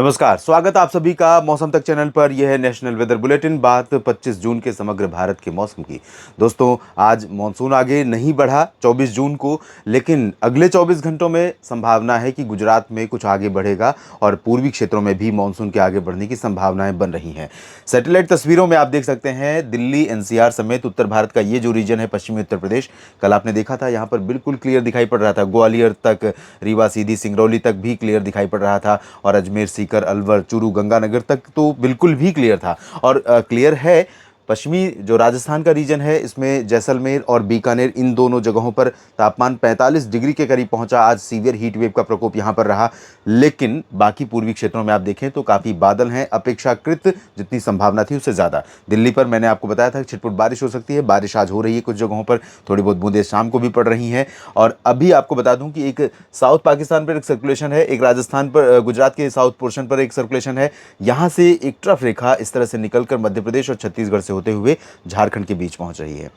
नमस्कार, स्वागत आप सभी का मौसम तक चैनल पर। यह है नेशनल वेदर बुलेटिन। बात 25 जून के समग्र भारत के मौसम की। दोस्तों, आज मानसून आगे नहीं बढ़ा 24 जून को, लेकिन अगले 24 घंटों में संभावना है कि गुजरात में कुछ आगे बढ़ेगा और पूर्वी क्षेत्रों में भी मानसून के आगे बढ़ने की संभावनाएं बन रही हैं। सैटेलाइट तस्वीरों में आप देख सकते हैं दिल्ली, एनसीआर समेत उत्तर भारत का ये जो रीजन है, पश्चिमी उत्तर प्रदेश, कल आपने देखा था यहाँ पर बिल्कुल क्लियर दिखाई पड़ रहा था। ग्वालियर तक, रीवा, सीधी, सिंगरौली तक भी क्लियर दिखाई पड़ रहा था और अजमेर, सीकर, अलवर, चूरू, गंगानगर तक तो बिल्कुल भी क्लियर था। और क्लियर है। पश्चिमी जो राजस्थान का रीजन है, इसमें जैसलमेर और बीकानेर, इन दोनों जगहों पर तापमान 45 डिग्री के करीब पहुंचा। आज सीवियर हीट वेव का प्रकोप यहां पर रहा। लेकिन बाकी पूर्वी क्षेत्रों में आप देखें तो काफ़ी बादल हैं, अपेक्षाकृत जितनी संभावना थी उससे ज़्यादा। दिल्ली पर मैंने आपको बताया था कि छिटपुट बारिश हो सकती है। बारिश आज हो रही है कुछ जगहों पर, थोड़ी बहुत बूंदें शाम को भी पड़ रही हैं। और अभी आपको बता दूं कि एक साउथ पाकिस्तान पर एक सर्कुलेशन है, एक राजस्थान पर, गुजरात के साउथ पोर्शन पर एक सर्कुलेशन है। यहाँ से एक ट्रफ रेखा इस तरह से निकलकर मध्य प्रदेश और छत्तीसगढ़ से होते हुए झारखंड के बीच पहुंच रही है।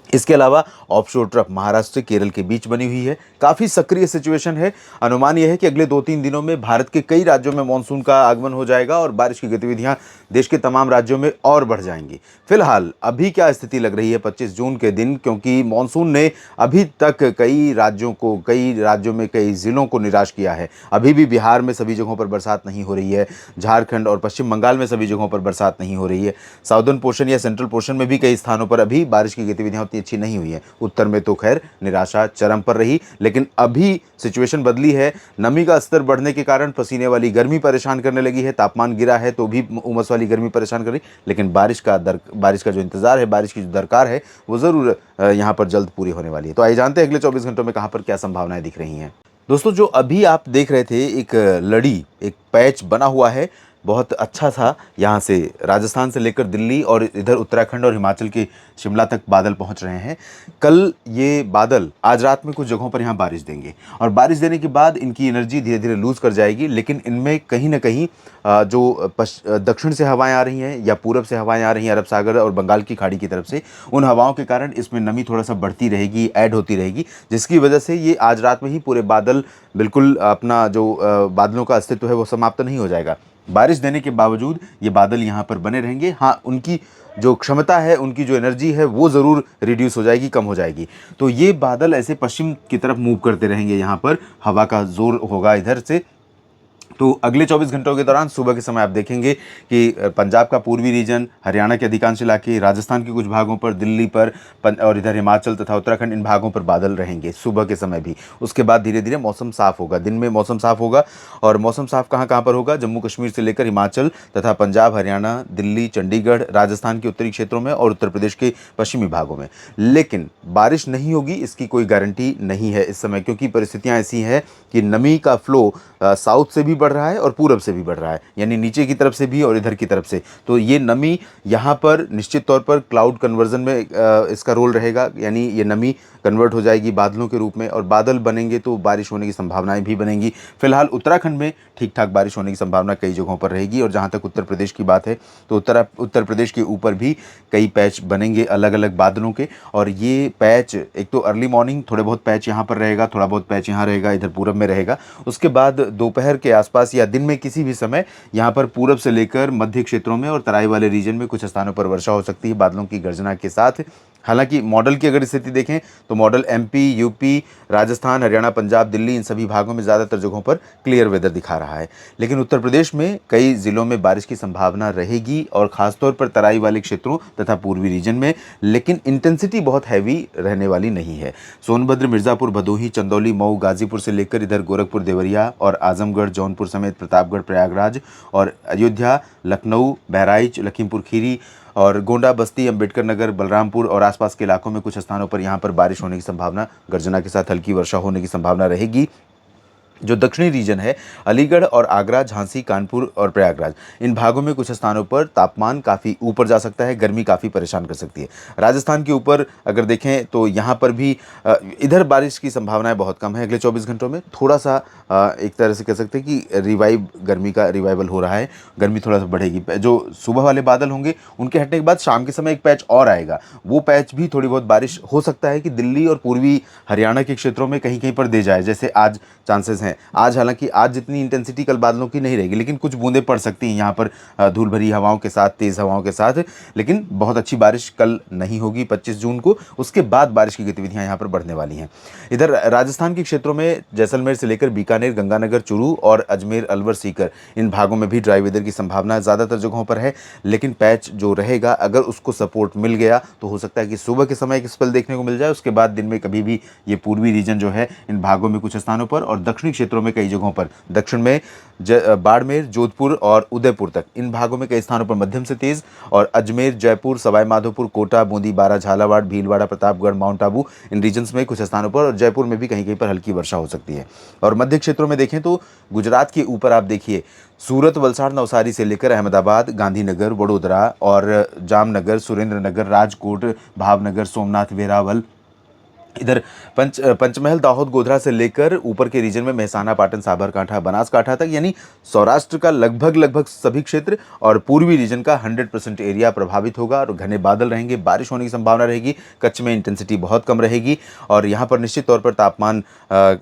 इसके अलावा ऑफशोर ट्रफ महाराष्ट्र से केरल के बीच बनी हुई है। काफ़ी सक्रिय सिचुएशन है। अनुमान यह है कि अगले 2-3 दिनों में भारत के कई राज्यों में मानसून का आगमन हो जाएगा और बारिश की गतिविधियां देश के तमाम राज्यों में और बढ़ जाएंगी। फिलहाल अभी क्या स्थिति लग रही है 25 जून के दिन, क्योंकि मानसून ने अभी तक कई राज्यों में कई जिलों को निराश किया है। अभी भी बिहार में सभी जगहों पर बरसात नहीं हो रही है। झारखंड और पश्चिम बंगाल में सभी जगहों पर बरसात नहीं हो रही है। साउदर्न पोर्शन या सेंट्रल पोर्शन में भी कई स्थानों पर अभी बारिश की गतिविधियां अच्छी नहीं हुई है। उत्तर में तो खैर निराशा चरम पर रही, लेकिन अभी सिचुएशन बदली है। नमी का स्तर बढ़ने के कारण पसीने वाली गर्मी परेशान करने लगी है। तापमान गिरा है तो भी उमस वाली गर्मी परेशान कर रही, लेकिन बारिश का जो इंतजार है, बारिश की जो दरकार है, वो जरूर यहाँ पर जल्द पूरी होने वाली है। तो आइए जानते हैं अगले 24 घंटों में कहाँ पर क्या संभावनाएं दिख रही हैं। दोस्तों, जो अभी आप देख रहे थे, एक पैच बना हुआ है, बहुत अच्छा था। यहाँ से राजस्थान से लेकर दिल्ली और इधर उत्तराखंड और हिमाचल के शिमला तक बादल पहुँच रहे हैं। कल ये बादल आज रात में कुछ जगहों पर यहाँ बारिश देंगे और बारिश देने के बाद इनकी एनर्जी धीरे धीरे लूज़ कर जाएगी। लेकिन इनमें कहीं ना कहीं जो दक्षिण से हवाएं आ रही हैं या पूरब से हवाएं आ रही हैं, अरब सागर और बंगाल की खाड़ी की तरफ से, उन हवाओं के कारण इसमें नमी थोड़ा सा बढ़ती रहेगी, ऐड होती रहेगी, जिसकी वजह से ये आज रात में ही पूरे बादल बिल्कुल अपना जो बादलों का अस्तित्व है वो समाप्त नहीं हो जाएगा। बारिश देने के बावजूद ये बादल यहाँ पर बने रहेंगे। हाँ, उनकी जो क्षमता है, उनकी जो एनर्जी है, वो ज़रूर रिड्यूस हो जाएगी, कम हो जाएगी। तो ये बादल ऐसे पश्चिम की तरफ मूव करते रहेंगे। यहाँ पर हवा का जोर होगा इधर से। तो अगले 24 घंटों के दौरान सुबह के समय आप देखेंगे कि पंजाब का पूर्वी रीजन, हरियाणा के अधिकांश इलाके, राजस्थान के कुछ भागों पर, दिल्ली पर और इधर हिमाचल तथा उत्तराखंड, इन भागों पर बादल रहेंगे सुबह के समय भी। उसके बाद धीरे धीरे मौसम साफ होगा, दिन में मौसम साफ होगा। और मौसम साफ कहाँ कहाँ पर होगा? जम्मू कश्मीर से लेकर हिमाचल तथा पंजाब, हरियाणा, दिल्ली, चंडीगढ़, राजस्थान के उत्तरी क्षेत्रों में और उत्तर प्रदेश के पश्चिमी भागों में। लेकिन बारिश नहीं होगी इसकी कोई गारंटी नहीं है इस समय, क्योंकि परिस्थितियाँ ऐसी हैं कि नमी का फ्लो साउथ से भी बढ़ रहा है और पूरब से भी बढ़ रहा है, यानी नीचे की तरफ से भी और इधर की तरफ से। तो ये नमी यहाँ पर निश्चित तौर पर क्लाउड कन्वर्जन में इसका रोल रहेगा, यानी ये नमी कन्वर्ट हो जाएगी बादलों के रूप में और बादल बनेंगे तो बारिश होने की संभावनाएं भी बनेंगी। फिलहाल उत्तराखंड में ठीक ठाक बारिश होने की संभावना कई जगहों पर रहेगी। और जहाँ तक उत्तर प्रदेश की बात है तो उत्तर प्रदेश के ऊपर भी कई पैच बनेंगे अलग अलग बादलों के। और ये पैच, एक तो अर्ली मॉर्निंग थोड़े बहुत पैच यहाँ पर रहेगा, थोड़ा बहुत पैच यहाँ रहेगा, इधर पूरब में रहेगा। उसके बाद दोपहर के आसपास या दिन में किसी भी समय यहाँ पर पूरब से लेकर मध्य क्षेत्रों में और तराई वाले रीजन में कुछ स्थानों पर वर्षा हो सकती है बादलों की गर्जना के साथ। हालांकि मॉडल की अगर स्थिति देखें तो model MP, UP, Rajasthan, Haryana, Punjab, Delhi, इन सभी भागों में ज़्यादातर जगहों पर क्लियर वेदर दिखा रहा है। लेकिन उत्तर प्रदेश में कई ज़िलों में बारिश की संभावना रहेगी और ख़ासतौर पर तराई वाले क्षेत्रों तथा पूर्वी रीजन में, लेकिन इंटेंसिटी बहुत हैवी रहने वाली नहीं है। सोनभद्र, मिर्ज़ापुर, भदोही, चंदौली, मऊ, गाजीपुर से लेकर इधर गोरखपुर, देवरिया और आजमगढ़, जौनपुर समेत प्रतापगढ़, प्रयागराज और अयोध्या, लखनऊ, बहराइच, लखीमपुर खीरी और गोंडा, बस्ती, अंबेडकर नगर, बलरामपुर और आसपास के इलाकों में कुछ स्थानों पर यहाँ पर बारिश होने की संभावना, गर्जना के साथ हल्की वर्षा होने की संभावना रहेगी। जो दक्षिणी रीजन है, अलीगढ़ और आगरा, झांसी, कानपुर और प्रयागराज, इन भागों में कुछ स्थानों पर तापमान काफ़ी ऊपर जा सकता है, गर्मी काफ़ी परेशान कर सकती है। राजस्थान के ऊपर अगर देखें तो यहाँ पर भी इधर बारिश की संभावनाएं बहुत कम है। अगले 24 घंटों में थोड़ा सा एक तरह से कह सकते हैं कि गर्मी का रिवाइवल हो रहा है, गर्मी थोड़ा सा बढ़ेगी। जो सुबह वाले बादल होंगे उनके हटने के बाद शाम के समय एक पैच और आएगा, वो पैच भी थोड़ी बहुत बारिश हो सकता है कि दिल्ली और पूर्वी हरियाणा के क्षेत्रों में कहीं कहीं पर दे जाए, जैसे आज चांसेस हैं हैं। आज हालांकि आज जितनी इंटेंसिटी कल बादलों की नहीं रहेगी, लेकिन कुछ बूंदें पड़ सकती हैं यहाँ पर धूल भरी हवाओं के साथ, तेज़ हवाओं के साथ। लेकिन बहुत अच्छी बारिश कल नहीं होगी 25 जून को। उसके बाद बारिश की गतिविधियाँ यहाँ पर बढ़ने वाली हैं। इधर राजस्थान के क्षेत्रों में जैसलमेर से लेकर बीकानेर, गंगानगर, चूरू और अजमेर, अलवर, सीकर, इन भागों में भी ड्राई वेदर की संभावना ज़्यादातर जगहों पर है। लेकिन पैच जो रहेगा, अगर उसको सपोर्ट मिल गया तो हो सकता है कि सुबह के समय एक स्पेल देखने को मिल जाए। उसके बाद दिन में कभी भी ये पूर्वी रीजन जो है, इन भागों में कुछ स्थानों पर और दक्षिणी क्षेत्रों में कई जगहों पर, दक्षिण में बाड़मेर, जोधपुर और उदयपुर तक, इन भागों में कई स्थानों पर मध्यम से तेज, और अजमेर, जयपुर, सवाई माधोपुर, कोटा, बूंदी, बारा, झालावाड़, भीलवाड़ा, प्रतापगढ़, माउंट आबू, इन रीजन्स में कुछ स्थानों पर और जयपुर में भी कहीं कहीं पर हल्की वर्षा हो सकती है। और मध्य क्षेत्रों में देखें तो गुजरात के ऊपर आप देखिए, सूरत, वलसाड़, नवसारी से लेकर अहमदाबाद, गांधीनगर, वडोदरा और जामनगर, सुरेंद्रनगर, राजकोट, भावनगर, सोमनाथ, वेरावल, इधर पंचमहल, दाहोद, गोधरा से लेकर ऊपर के रीजन में मेहसाना, पाटन, साबरकांठा, बनासकांठा तक, यानी सौराष्ट्र का लगभग सभी क्षेत्र और पूर्वी रीजन का 100% एरिया प्रभावित होगा और घने बादल रहेंगे, बारिश होने की संभावना रहेगी। कच्छ में इंटेंसिटी बहुत कम रहेगी और यहाँ पर निश्चित तौर पर तापमान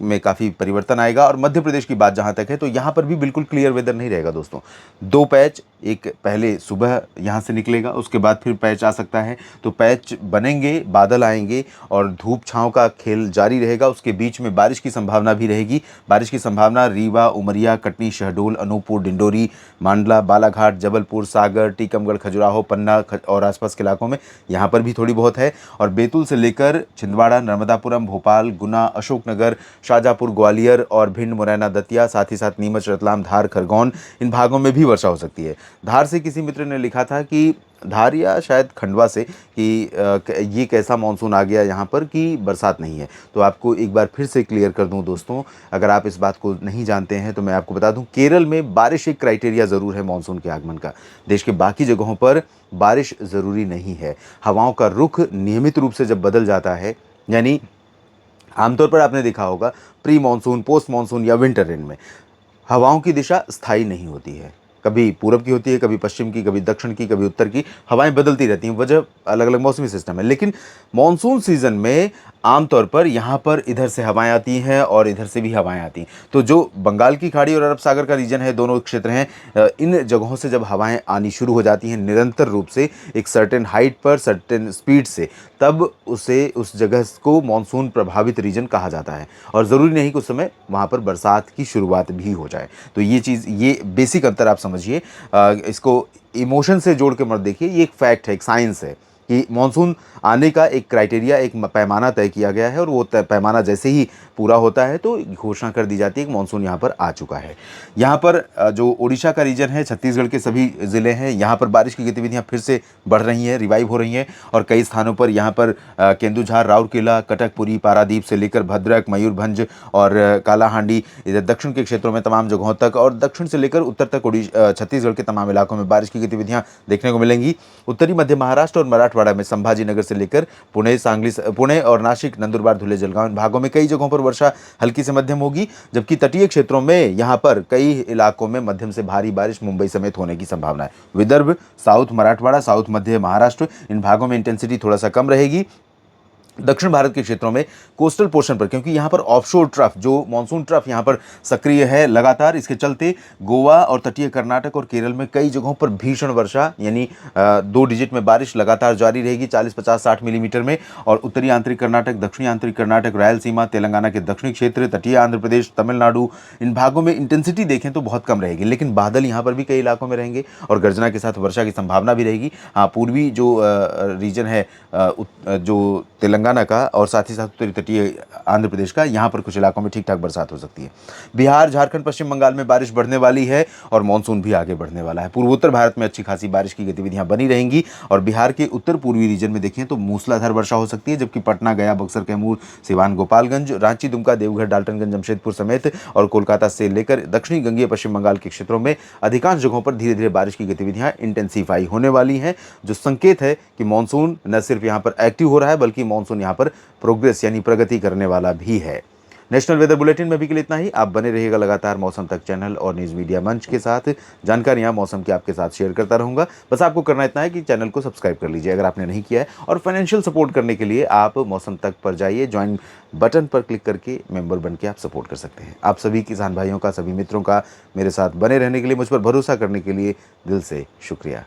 में काफ़ी परिवर्तन आएगा। और मध्य प्रदेश की बात जहाँ तक है तो यहाँ पर भी बिल्कुल क्लियर वेदर नहीं रहेगा दोस्तों। 2 पैच, एक पहले सुबह यहाँ से निकलेगा, उसके बाद फिर पैच आ सकता है, तो पैच बनेंगे, बादल आएंगे और धूप छांव का खेल जारी रहेगा। उसके बीच में बारिश की संभावना भी रहेगी। बारिश की संभावना रीवा, उमरिया, कटनी, शहडोल, अनूपपुर, डिंडोरी, मांडला, बालाघाट, जबलपुर, सागर, टीकमगढ़, खजुराहो, पन्ना और आसपास के इलाकों में यहाँ पर भी थोड़ी बहुत है। और बैतूल से लेकर छिंदवाड़ा, नर्मदापुरम, भोपाल, गुना, अशोकनगर, शाहजहाँपुर, ग्वालियर और भिंड, मुरैना, दतिया, साथ ही साथ नीमच, रतलाम, धार, खरगोन, इन भागों में भी वर्षा हो सकती है। धार से किसी मित्र ने लिखा था कि धार या शायद खंडवा से कि ये कैसा मानसून आ गया यहाँ पर कि बरसात नहीं है। तो आपको एक बार फिर से क्लियर कर दूं दोस्तों, अगर आप इस बात को नहीं जानते हैं तो मैं आपको बता दूं, केरल में बारिश एक क्राइटेरिया ज़रूर है मानसून के आगमन का। देश के बाकी जगहों पर बारिश ज़रूरी नहीं है। हवाओं का रुख नियमित रूप से जब बदल जाता है, यानी आमतौर पर आपने देखा होगा प्री मानसून, पोस्ट मानसून या विंटर रेन में हवाओं की दिशा स्थायी नहीं होती है। कभी पूरब की होती है, कभी पश्चिम की, कभी दक्षिण की, कभी उत्तर की, हवाएं बदलती रहती हैं। वजह अलग अलग मौसमी सिस्टम है। लेकिन मॉनसून सीजन में आमतौर पर यहाँ पर इधर से हवाएं आती हैं और इधर से भी हवाएं आती हैं। तो जो बंगाल की खाड़ी और अरब सागर का रीजन है, दोनों क्षेत्र हैं, इन जगहों से जब हवाएं आनी शुरू हो जाती हैं निरंतर रूप से एक सर्टेन हाइट पर, सर्टेन स्पीड से, तब उसे, उस जगह को मानसून प्रभावित रीजन कहा जाता है। और ज़रूरी नहीं कि उस समय वहाँ पर बरसात की शुरुआत भी हो जाए। तो ये चीज़, ये बेसिक अंतर आप समझिए। इसको इमोशन से जोड़ के मत देखिए, ये एक फैक्ट है, एक साइंस है कि मानसून आने का एक क्राइटेरिया, एक पैमाना तय किया गया है और वो पैमाना जैसे ही पूरा होता है तो घोषणा कर दी जाती है कि मानसून यहाँ पर आ चुका है। यहाँ पर जो ओडिशा का रीजन है, छत्तीसगढ़ के सभी ज़िले हैं, यहाँ पर बारिश की गतिविधियाँ फिर से बढ़ रही हैं, रिवाइव हो रही हैं। और कई स्थानों पर यहाँ पर केंदुझार, राउरकेला, कटकपुरी, पारादीप से लेकर भद्रक, मयूरभंज और कालाहांडी, इधर दक्षिण के क्षेत्रों में तमाम जगहों तक और दक्षिण से लेकर उत्तर तक छत्तीसगढ़ के तमाम इलाकों में बारिश की गतिविधियाँ देखने को मिलेंगी। उत्तरी मध्य महाराष्ट्र और मराठवाड़ा में संभाजीनगर से लेकर पुणे, सांगली, पुणे और नासिक, नंदुरबार, धुले, जलगांव, इन भागों में कई जगहों पर वर्षा हल्की से मध्यम होगी। जबकि तटीय क्षेत्रों में यहाँ पर कई इलाकों में मध्यम से भारी बारिश मुंबई समेत होने की संभावना है। विदर्भ, साउथ मराठवाड़ा, साउथ मध्य महाराष्ट्र, इन भागों में इंटेंसिटी थोड़ा सा कम रहेगी। दक्षिण भारत के क्षेत्रों में कोस्टल पोर्शन पर, क्योंकि यहाँ पर ऑफशोर ट्रफ, जो मानसून ट्रफ यहाँ पर सक्रिय है लगातार, इसके चलते गोवा और तटीय कर्नाटक और केरल में कई जगहों पर भीषण वर्षा, यानी 2 डिजिट में बारिश लगातार जारी रहेगी, 40, 50, 60 मिलीमीटर में। और उत्तरी आंतरिक कर्नाटक, दक्षिणी आंतरिक कर्नाटक, रायलसीमा, तेलंगाना के दक्षिणी क्षेत्र, तटीय आंध्र प्रदेश, तमिलनाडु, इन भागों में इंटेंसिटी देखें तो बहुत कम रहेगी, लेकिन बादल यहाँ पर भी कई इलाकों में रहेंगे और गर्जना के साथ वर्षा की संभावना भी रहेगी। हाँ, पूर्वी जो रीजन है, जो तेलंगाना का और साथ ही साथ उत्तरी तटीय आंध्र प्रदेश का, यहाँ पर कुछ इलाकों में ठीक ठाक बरसात हो सकती है। बिहार, झारखंड, पश्चिम बंगाल में बारिश बढ़ने वाली है और मानसून भी आगे बढ़ने वाला है। पूर्वोत्तर भारत में अच्छी खासी बारिश की गतिविधियां बनी रहेंगी और बिहार के उत्तर पूर्वी रीजन में देखें तो मूसलाधार वर्षा हो सकती है। जबकि पटना, गया, बक्सर, कैमूर, सिवान, गोपालगंज, रांची, दुमका, देवघर, डाल्टनगंज, जमशेदपुर समेत और कोलकाता से लेकर दक्षिणी गंगीय पश्चिम बंगाल के क्षेत्रों में अधिकांश जगहों पर धीरे धीरे बारिश की गतिविधियां इंटेंसीफाई होने वाली हैं, जो संकेत है कि मानसून न सिर्फ यहाँ पर एक्टिव हो रहा है बल्कि मानसून यहाँ पर प्रोग्रेस यानी प्रगति करने वाला भी है। नेशनल वेदर बुलेटिन में अभी के लिए इतना ही। आप बने रहिएगा लगातार मौसम तक चैनल और न्यूज़ मीडिया मंच के साथ। जानकारियाँ मौसम की आपके साथ शेयर करता रहूँगा। बस आपको करना इतना है कि चैनल को सब्सक्राइब कर लीजिए अगर आपने नहीं किया है, और फाइनेंशियल सपोर्ट करने के लिए आप मौसम तक पर जाइए, ज्वाइन बटन पर क्लिक करके मेंबर बन के आप सपोर्ट कर सकते हैं। आप सभी किसान भाइयों का, सभी मित्रों का मेरे साथ बने रहने के लिए, मुझ पर भरोसा करने के लिए दिल से शुक्रिया।